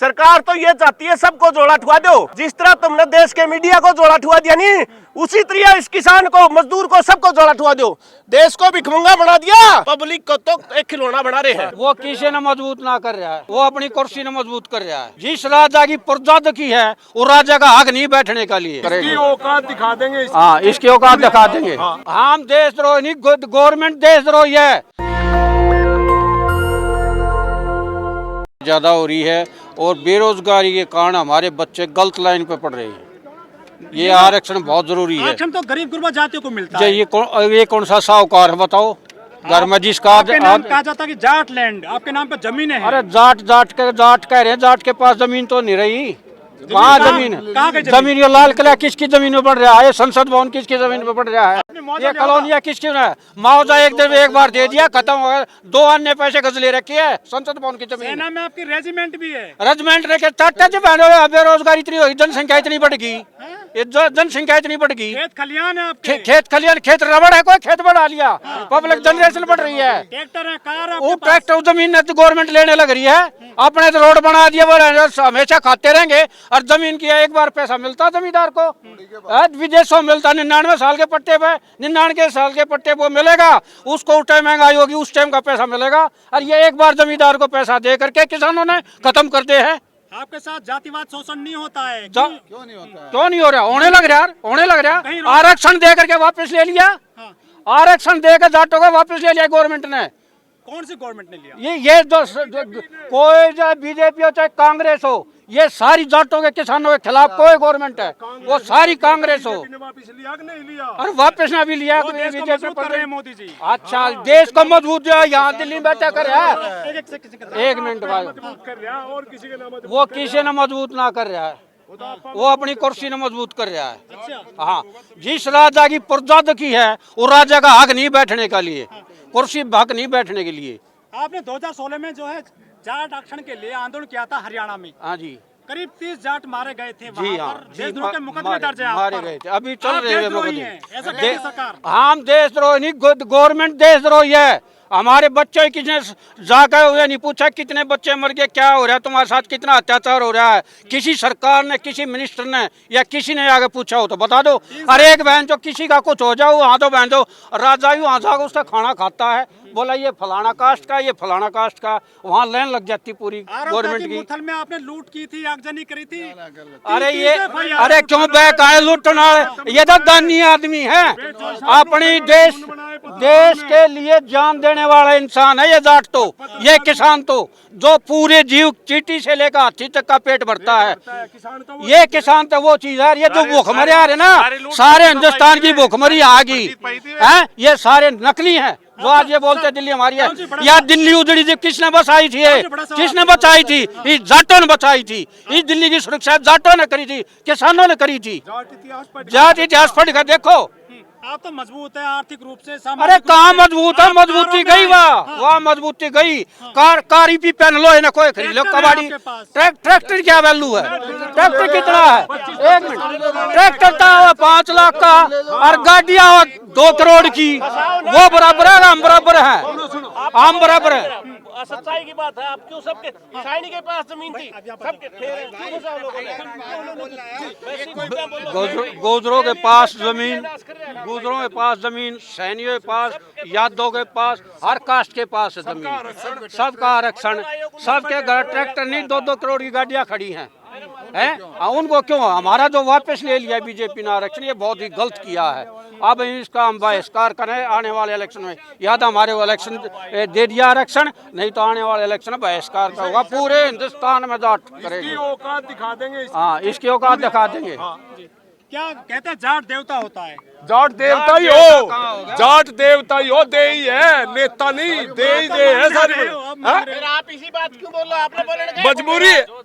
सरकार तो ये चाहती है सबको जोड़ा ठुआ दो। जिस तरह तुमने देश के मीडिया को जोड़ा ठुआ दिया नहीं, उसी तरह इस किसान को, मजदूर को, सबको जोड़ा ठुआ दो। देश को भिखमंगा बना दिया, पब्लिक को तो एक खिलौना बना रहे हैं। वो किसी ने मजबूत ना कर रहा है, वो अपनी कुर्सी ने मजबूत कर रहा है। जिस राजा की प्रजा की है वो राजा का हक नहीं बैठने का लिए। इसकी औकात दिखा देंगे। हाँ, इसकी औकात दिखा देंगे। हम देशद्रोही नहीं, गवर्नमेंट देशद्रोही है। ज्यादा हो रही है और बेरोजगारी के कारण हमारे बच्चे गलत लाइन पे पढ़ रहे हैं। ये आरक्षण बहुत जरूरी है। आरक्षण तो गरीब गुरबा जातियों को मिलता है। ये कौन सा साहूकार है बताओ? घर में जिसका आपके नाम कहा जाता है कि जाट लैंड, आपके नाम पे जमीन है। अरे जाट कह रहे हैं, जाट के पास जमीन तो नहीं रही। कहाँ जमीन है? जमीन ये लाल किला किसकी जमीन पे पड़ रहा है? संसद भवन किसकी जमीन पे पड़ रहा है? ये कॉलोनिया किसकी है? मुआवजा एक बार दे दिया, खत्म हो गया। 2 अन्य पैसे गजले रखी है संसद भवन की जमीन। सेना में आपकी रेजिमेंट भी है। रेजिमेंट रखे बेरोजगारी इतनी हुई, जनसंख्या इतनी बढ़ गई, जनसंख्या इतनी बढ़ गई। खेत खलियान है आपके। खेत रबड़ है, कोई खेत बढ़ा लिया। पब्लिक जनरेशन बढ़ रही है। ट्रैक्टर है, कार है, वो ट्रैक्टर जमीन गवर्नमेंट लेने लग रही है। अपने तो रोड बना दिया, हमेशा खाते रहेंगे। और जमीन की एक बार पैसा मिलता जमींदार को, विदेशों में मिलता 99 साल के पट्टे पे, 99 साल के पट्टे वो मिलेगा। उसको उस टाइम महंगाई होगी, उस टाइम का पैसा मिलेगा। और ये एक बार जमींदार को पैसा दे करके किसानों ने खत्म कर दिए हैं। आपके साथ जातिवाद शोषण नहीं होता है? क्यों नहीं होता है? क्यों नहीं हो रहा? होने लग रहा, होने लग रहा। आरक्षण दे करके वापस ले लिया। आरक्षण देकर जाटों को वापस ले लिया गवर्नमेंट ने। कौन सी गवर्नमेंट ने लिया? ये कोई चाहे बीजेपी हो चाहे कांग्रेस हो, ये सारी जाटों के किसानों के खिलाफ कोई गवर्नमेंट है, वो सारी कांग्रेस हो। और वापस ना भी लिया मोदी जी। अच्छा, देश को मजबूत यहाँ दिल्ली में बैठा कर रहा है। एक मिनट भाई, वो किसी ने मजबूत ना कर रहा है, वो अपनी कुर्सी ने मजबूत कर रहा है। हाँ, जिस राजा की प्रजा की है वो राजा का हक नहीं बैठने का लिए, कुर्सी हक नहीं बैठने के लिए। आपने 2016 में जो है जाट आरक्षण के लिए आंदोलन किया था हरियाणा में। हाँ जी, करीब 30 जाट मारे गए थे। जी हाँ, देशद्रोह के मुकदमे दर्ज है, मारे गए थे, अभी चल रहे हैं मुकदमे। ऐसा कहती है सरकार। हम देशद्रोही नहीं, गवर्नमेंट देशद्रोही है। हमारे बच्चे किसने जाकर हुए नहीं पूछा कितने बच्चे मर गए, क्या हो रहा है तुम्हारे साथ, कितना अत्याचार हो रहा है? किसी सरकार ने, किसी मिनिस्टर ने या किसी ने आगे पूछा हो तो बता दो। अरे एक बहन जो किसी का कुछ हो जाओ वहाँ तो बहन जो राजा ही वहाँ जाकर उसका खाना खाता है, बोला ये फलाना कास्ट का, ये फलाना कास्ट का, वहाँ लाइन लग जाती पूरी गवर्नमेंट की। मुथल में आपने लूट की थी, आगजनी करी थी। अरे क्यों बैक आए लूटना? ये तो दानी आदमी है, अपनी देश के लिए जान देने वाला इंसान है ये जाट तो, ये किसान तो, जो पूरे जीव चीटी से लेकर हाथी तक का पेट भरता है। ये किसान तो वो चीज है। ये जो भूखमरी आ रहे ना, सारे हिंदुस्तान की भूखमरी आ गई है। ये सारे नकली हैं जो आज ये बोलते दिल्ली हमारी है। या दिल्ली उजड़ी थी, किसने बचाई थी? किसने बचाई थी? इस जाटों ने बचाई थी। इस दिल्ली की सुरक्षा जाटों ने करी थी, किसानों ने करी थी। जाट इतिहास पढ़ कर देखो। आप तो मजबूत है आर्थिक रूप से। अरे कहाँ मजबूत है? मजबूती गई वाह मजबूती गई। कार भी पहन लो, इन्हें कोई खरीद लो। कबाड़ी ट्रैक्टर क्या वैल्यू है? ट्रैक्टर कितना है? 1 मिनट, ट्रैक्टर था 5 लाख का और गाड़ियाँ 2 करोड़ की, वो बराबर है? हम बराबर है, हम बराबर है। सच्चाई की बात है। आप क्यों सबके शाइनी के पास जमीन थी, सबके गुजरों के पास जमीन, गुजरों के पास जमीन, सैनियों के पास, यादवों के पास, हर कास्ट के पास है जमीन। सबका आरक्षण, सबके घर ट्रैक्टर नहीं, 2-2 करोड़ की गाड़ियां खड़ी हैं। उनको क्यों? हमारा जो वापस ले लिया बीजेपी ने आरक्षण, ये बहुत ही गलत किया है। अब इसका हम बहिष्कार करें आने वाले इलेक्शन में, या तो हमारे वो इलेक्शन दे दिया आरक्षण, नहीं तो आने वाले इलेक्शन में बहिष्कार का होगा। पूरे हिंदुस्तान में जाट करेंगे। औकात दिखा देंगे। हाँ, इसकी औकात दिखा देंगे। क्या कहते हैं जाट देवता होता है? जाट देवता ही हो, जाट देवता ही हो, दे ही है, नेता नहीं, दे ही दे है सारी। फिर आप इसी बात क्यों बोल रहे हो? आपने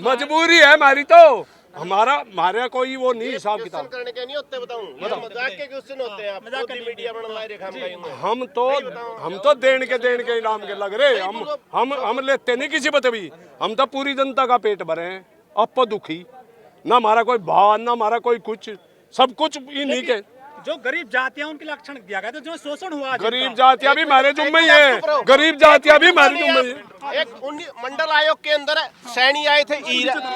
मजबूरी है हमारी तो। हमारा कोई वो नहीं हिसाब किताब करने के नहीं होते। बताऊं मजाक के क्वेश्चन होते हैं। आप मीडिया बना लाए रेखा हम तो देन के इनाम के लग रहे। हम लेते नहीं किसी पर भी। हम तो पूरी जनता का पेट भरे हैं, अब दुखी ना हमारा कोई भाव, ना हमारा कोई कुछ, सब कुछ इन्हीं के। जो गरीब जातियां उनके लक्षण दिया गया था, जो शोषण हुआ गरीब जातियां भी हमारे जुम्मे ही है, गरीब जातियां भी हमारे जुम्मे ही है। एक मंडल आयोग के अंदर सैनी आए थे,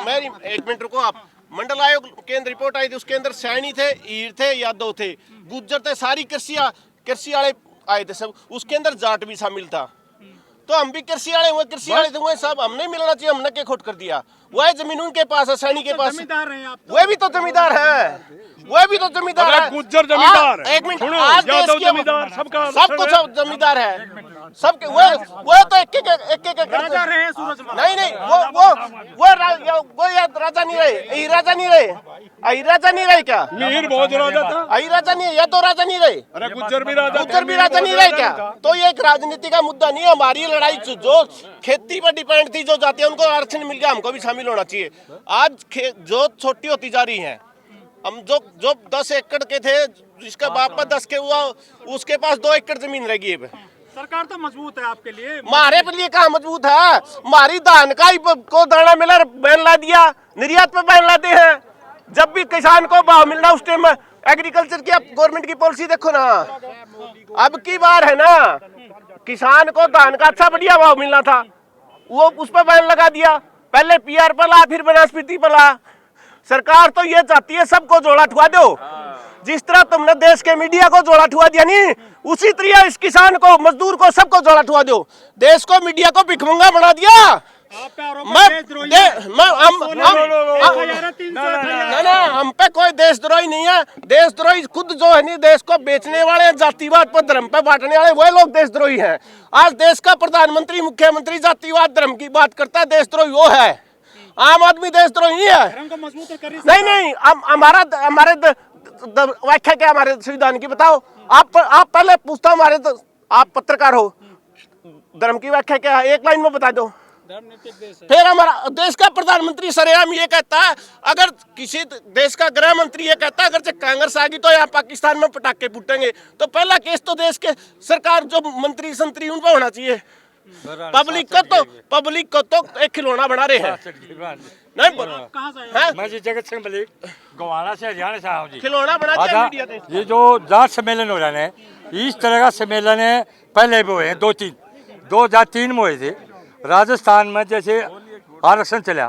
मेरी एक मिनट रुको आप। मंडल आयोग के अंदर रिपोर्ट आई थी, उसके अंदर सैनी थे, ईर थे, यादव थे, गुज्जर थे, सारी कृषि वाले आए थे सब, उसके अंदर जाट भी शामिल था। तो हम भी कृषि वाले हुए, कृषि वाले हुए सब, हमने मिलना चाहिए, हमने क्या खोट कर दिया। वह जमीन उनके पास है, सैनी के पास, जमींदार हैं आप तो। वह भी तो जमींदार है, वह भी तो जमींदार है। गुज्जर जमींदार है, एक मिनट, सुनो, आज देश यादव के जमींदार, सबका सब कुछ जमींदार है, सबके वो तो एक राजा रहे हैं सूरजमल। नहीं वो याद राजा नहीं रहे, यही राजा नहीं रहे, यही राजा नहीं रहे क्या? मीर बहुत राजा था, यही राजा नहीं है, या तो राजा नहीं रहे, अरे गुज्जर भी राजा, गुज्जर भी राजा नहीं रहे क्या? तो ये एक राजनीति का मुद्दा नहीं है। हमारी लड़ाई जो खेती पर डिपेंड थी, जो जाती है उनको आरक्षण मिल गया, हमको भी शामिल होना चाहिए। आज जो छोटी होती जा रही है, हम जो 10 एकड़ के थे, जिसका बाप पर 10 के हुआ, उसके पास 2 एकड़ जमीन रह गई। सरकार तो मजबूत है आपके लिए, हमारे लिए कहाँ मजबूत है? हमारी धान का को दाना मिला, बैन ला दिया, निर्यात पे बैन लाते हैं। जब भी किसान को भाव मिल रहा उस टाइम एग्रीकल्चर की गवर्नमेंट की पॉलिसी देखो ना। अब की बार है ना, किसान को धान का अच्छा बढ़िया भाव मिलना था, वो उस पर बैन लगा दिया। पहले पीआर पर ला, फिर बनास्पति पर ला। सरकार तो ये चाहती है सबको जोड़ा ठुआ दो। जिस तरह तुमने देश के मीडिया को जोड़ा ठुआ दिया नहीं, उसी तरह इस किसान को, मजदूर को, सबको जोड़ा ठुआ दो। देश को, मीडिया को भिखमंगा बना दिया। हम पे कोई देशद्रोही नहीं है। देशद्रोही खुद जो है नहीं, देश को बेचने वाले, जातिवाद पर धर्म पे बांटने वाले, वह लोग देशद्रोही हैं। आज देश का प्रधानमंत्री, मुख्यमंत्री जातिवाद धर्म की बात करता है, देशद्रोही वो है। आम आदमी देशद्रोही नहीं है। नहीं, हमारे व्याख्या क्या हमारे संविधान की बताओ। आप पहले पूछता हूँ, आप पत्रकार हो, धर्म की व्याख्या क्या है, एक लाइन में बता दो। फिर हमारा देश का प्रधानमंत्री सरेआम ये कहता है, अगर किसी देश का गृह मंत्री ये कहता है अगर से कांग्रेस आ गई तो यहाँ पाकिस्तान में पटाखे फूटेंगे, तो पहला केस तो देश के सरकार जो मंत्री संतरी उन पर होना चाहिए। पब्लिक को तो एक खिलौना बना रहे हैं। नहीं कहाँ से हैं? मैं जी जगत सिंह मलिक गोवाना से, हरियाणा से आया हूँ जी। खिलौना बना दिया मीडिया ने। ये जो जाट सम्मेलन हो रहा है, इस तरह का सम्मेलन है पहले भी हुए हैं, 2003 में हुए थे। राजस्थान में जैसे आरक्षण चला,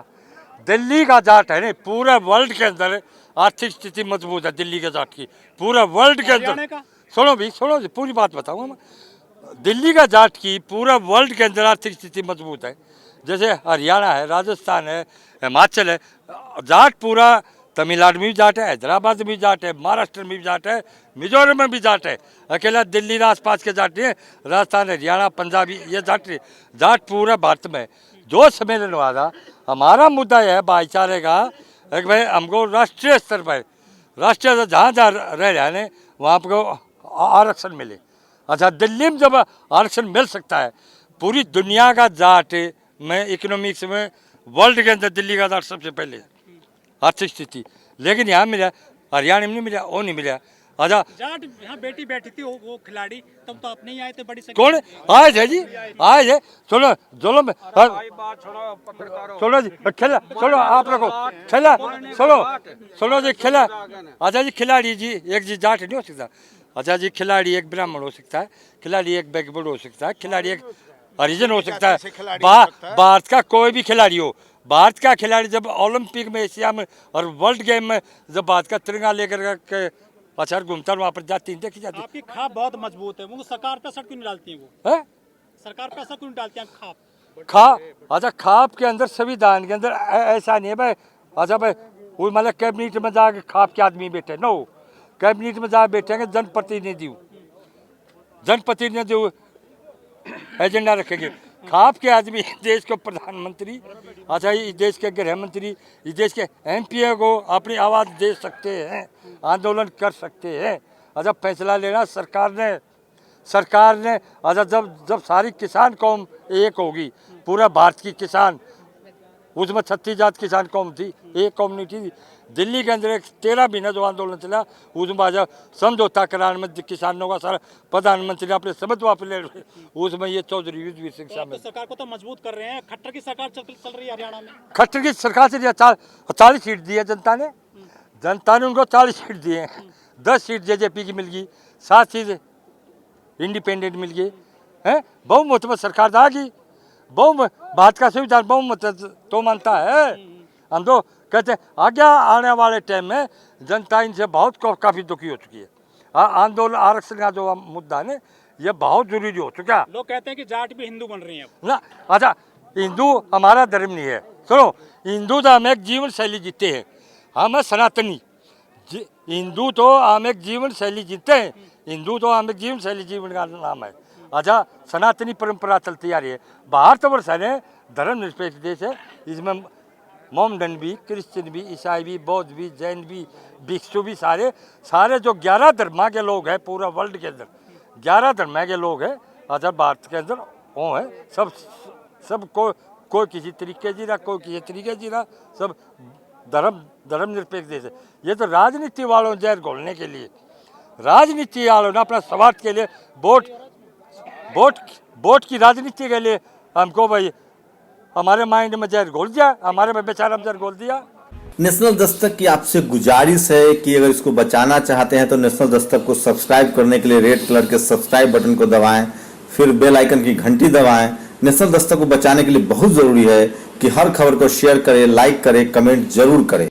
दिल्ली का जाट है नहीं, पूरे वर्ल्ड के अंदर आर्थिक स्थिति मजबूत है दिल्ली के जाट की, पूरे वर्ल्ड के अंदर। सुनो जी, पूरी बात बताऊंगा मैं। दिल्ली का जाट की पूरा वर्ल्ड के अंदर आर्थिक स्थिति मजबूत है। जैसे हरियाणा है, राजस्थान है, हिमाचल है, जाट पूरा, तमिलनाडु में भी जाट है, हैदराबाद में भी जाट है, महाराष्ट्र में भी जाट है, मिजोरम में भी जाट है। अकेला दिल्ली आसपास के जाट नहीं है, राजस्थान, हरियाणा, पंजाबी, ये जाट पूरा भारत में। जो सम्मेलन हुआ था, हमारा मुद्दा यह है भाईचारे का, एक भाई हमको राष्ट्रीय स्तर पर, राष्ट्रीय जहाँ जहाँ रह रहे हैं वहाँ पर आरक्षण मिले। अच्छा, दिल्ली में जब आरक्षण मिल सकता है, पूरी दुनिया का जाट में इकोनॉमिक्स में वर्ल्ड के अंदर दिल्ली का जाट सबसे पहले आर्थिक स्थिति, लेकिन यहाँ मिला, हरियाणा में नहीं मिला, वो नहीं मिला। अच्छा, जाट यहाँ बेटी बैठी थी, वो खिलाड़ी, तब तो अपने ही आए थे, बड़ी कौन आए थे जी, आए थे। सुनो जी, खेला, सुनो आप रखो, खेला, सुनो जी, खेला। अच्छा जी, खिलाड़ी जी, एक जी जाट नहीं हो सकता। अच्छा जी, खिलाड़ी एक ब्राह्मण हो सकता है, खिलाड़ी एक बैकवर्ड हो सकता है, खिलाड़ी एक हरिजन हो सकता है। भारत का कोई भी खिलाड़ी हो, भारत का खिलाड़ी जब ओलंपिक में, एशिया में और वर्ल्ड गेम में जब भारत का तिरंगा लेकर के अच्छा घूमता वहाँ पर जाती देखी जाती। आपकी खाप बहुत मजबूत है, वो सरकार पे असर क्यों नहीं डालती है? वो है सरकार पे असर क्यों नहीं डालती है अच्छा, खाप के अंदर, संविधान के अंदर ऐसा नहीं है भाई। अच्छा भाई, वो मतलब कैबिनेट में जाके खाप के आदमी बैठे, नो, कैबिनेट में जा बैठेंगे जनप्रतिनिधि एजेंडा रखेंगे। खाप के आदमी देश के प्रधानमंत्री, अच्छा ये देश के गृह मंत्री, इस देश के एमपी को अपनी आवाज़ दे सकते हैं, आंदोलन कर सकते हैं। अच्छा, फैसला लेना सरकार ने अच्छा जब सारी किसान कौम एक होगी, पूरा भारत की किसान, उसमें 36 जात किसान कौम थी, एक कम्युनिटी थी। दिल्ली के अंदर एक 13 महीना जो आंदोलन चला, उसमें आज समझौता कराने में किसानों का सारा प्रधानमंत्री ने अपने शब्द वापस ले, उसमें ये चौधरी युद्धवीर सिंह शामिल। सरकार को तो मजबूत कर रहे हैं। खट्टर की सरकार चल रही है हरियाणा में। खट्टर की सरकार से 40 सीट दी है जनता ने उनको 40 सीट दिए हैं। 10 सीट जेजेपी की मिल गई, 7 सीट इंडिपेंडेंट मिल गई है। बहुमत में सरकार आ गई, बहुमत भारत का संविधान बहुमत तो मानता है। हम तो कहते हैं आगे आने वाले टाइम में जनता इनसे बहुत काफ़ी दुखी हो चुकी है। आंदोलन आरक्षण का जो मुद्दा है ना, ये बहुत जरूरी हो चुका है। लोग कहते हैं कि जाट भी हिंदू बन रही हैं अब। ना अच्छा, हिंदू हमारा धर्म नहीं है। सुनो, हिंदू तो हम एक जीवन शैली जीते हैं, हम है सनातनी। हिंदू तो हम एक जीवन शैली जीते हैं, हिंदू तो हम एक जीवन शैली जीवन का नाम है। अच्छा, सनातनी परंपरा चलती आ रही है। भारतवर्ष है धर्मनिरपेक्ष देश है, इसमें मोमडन भी, क्रिश्चियन भी, ईसाई भी, बौद्ध भी, जैन भी, भिक्षु भी, सारे जो 11 धर्म के लोग हैं पूरा वर्ल्ड के अंदर 11 धर्म के लोग हैं। अच्छा, भारत के अंदर वो है सब कोई किसी तरीके जी रहा, कोई किसी तरीके जी रहा, सब धर्मनिरपेक्ष देश है। ये तो राजनीति वालों जहर घोलने के लिए, राजनीति वालों ने अपना स्वार्थ के लिए वोट की राजनीति के लिए हमको भाई हमारे माइंड में जहर घोल दिया, हमारे में बेचारा जहर घोल दिया। नेशनल दस्तक की आपसे गुजारिश है कि अगर इसको बचाना चाहते हैं तो नेशनल दस्तक को सब्सक्राइब करने के लिए रेड कलर के सब्सक्राइब बटन को दबाएं, फिर बेल आइकन की घंटी दबाएं। नेशनल दस्तक को बचाने के लिए बहुत जरूरी है कि हर खबर को शेयर करें, लाइक करें, कमेंट जरूर करें।